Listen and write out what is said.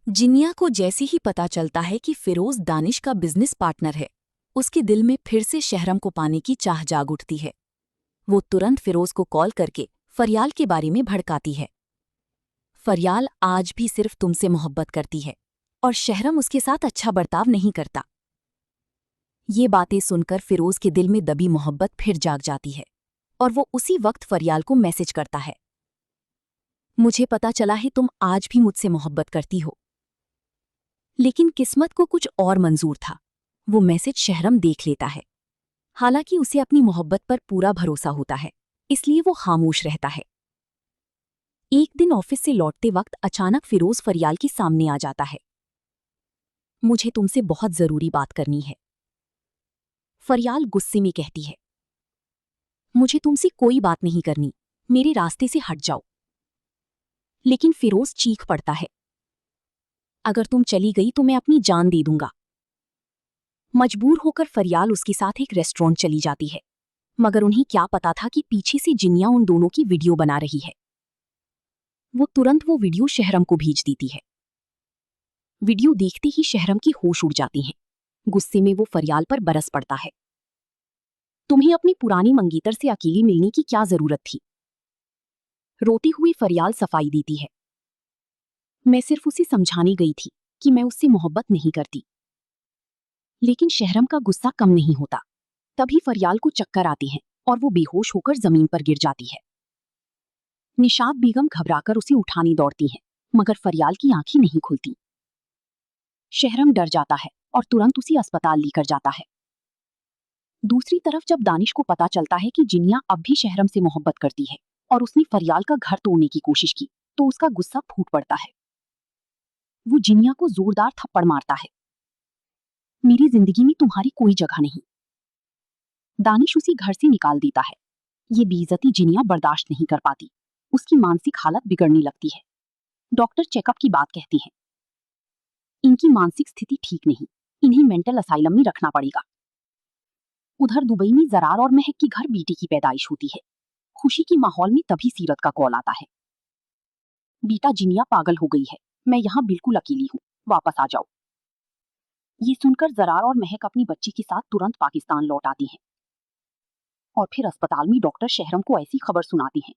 जिन्या को जैसे ही पता चलता है कि फिरोज दानिश का बिजनेस पार्टनर है, उसके दिल में फिर से शहरम को पाने की चाह जाग उठती है। वो तुरंत फिरोज को कॉल करके फरियाल के बारे में भड़काती है। फरियाल आज भी सिर्फ तुमसे मोहब्बत करती है और शहरम उसके साथ अच्छा बर्ताव नहीं करता। ये बातें सुनकर फिरोज के दिल में दबी मोहब्बत फिर जाग जाती है और वो उसी वक्त फरियाल को मैसेज करता है, मुझे पता चला है तुम आज भी मुझसे मोहब्बत करती हो। लेकिन किस्मत को कुछ और मंजूर था। वो मैसेज शहरम देख लेता है। हालांकि उसे अपनी मोहब्बत पर पूरा भरोसा होता है, इसलिए वो खामोश रहता है। एक दिन ऑफिस से लौटते वक्त अचानक फिरोज फरियाल के सामने आ जाता है। मुझे तुमसे बहुत जरूरी बात करनी है। फरियाल गुस्से में कहती है, मुझे तुमसे कोई बात नहीं करनी, मेरे रास्ते से हट जाओ। लेकिन फिरोज चीख पड़ता है, अगर तुम चली गई तो मैं अपनी जान दे दूंगा। मजबूर होकर फरियाल उसके साथ एक रेस्टोरेंट चली जाती है, मगर उन्हें क्या पता था कि पीछे से जिन्या उन दोनों की वीडियो बना रही है। वो तुरंत वो वीडियो शहरम को भेज देती है। वीडियो देखते ही शहरम की होश उड़ जाती हैं। गुस्से में वो फरियाल पर बरस पड़ता है, तुम्हें अपनी पुरानी मंगेतर से अकेली मिलने की क्या जरूरत थी। रोती हुई फरियाल सफाई देती है, मैं सिर्फ उसे समझाने गई थी कि मैं उससे मोहब्बत नहीं करती। लेकिन शहरम का गुस्सा कम नहीं होता। तभी फरियाल को चक्कर आती हैं और वो बेहोश होकर जमीन पर गिर जाती है। निशात बेगम घबराकर उसे उठाने दौड़ती हैं, मगर फरियाल की आंखें नहीं खुलती। शहरम डर जाता है और तुरंत उसे अस्पताल लेकर जाता है। दूसरी तरफ जब दानिश को पता चलता है कि जिनिया अब भी शहरम से मोहब्बत करती है और उसने फरियाल का घर तोड़ने की कोशिश की, तो उसका गुस्सा फूट पड़ता है। वो जिनिया को जोरदार थप्पड़ मारता है, मेरी जिंदगी में तुम्हारी कोई जगह नहीं। दानिश उसे घर से निकाल देता है। ये बेइज्जती जिनिया बर्दाश्त नहीं कर पाती। उसकी मानसिक हालत बिगड़ने लगती है। डॉक्टर चेकअप की बात कहती हैं, इनकी मानसिक स्थिति ठीक नहीं, इन्हें मेंटल असाइलम में रखना पड़ेगा। उधर दुबई में जरार और महक की घर बेटे की पैदाइश होती है। खुशी के माहौल में तभी सीरत का कॉल आता है, बेटा जिनिया पागल हो गई है, मैं यहाँ बिल्कुल अकेली हूँ, वापस आ जाओ। ये सुनकर जरार और महक अपनी बच्ची के साथ तुरंत पाकिस्तान लौट आती हैं और फिर अस्पताल में डॉक्टर शहरम को ऐसी खबर सुनाती हैं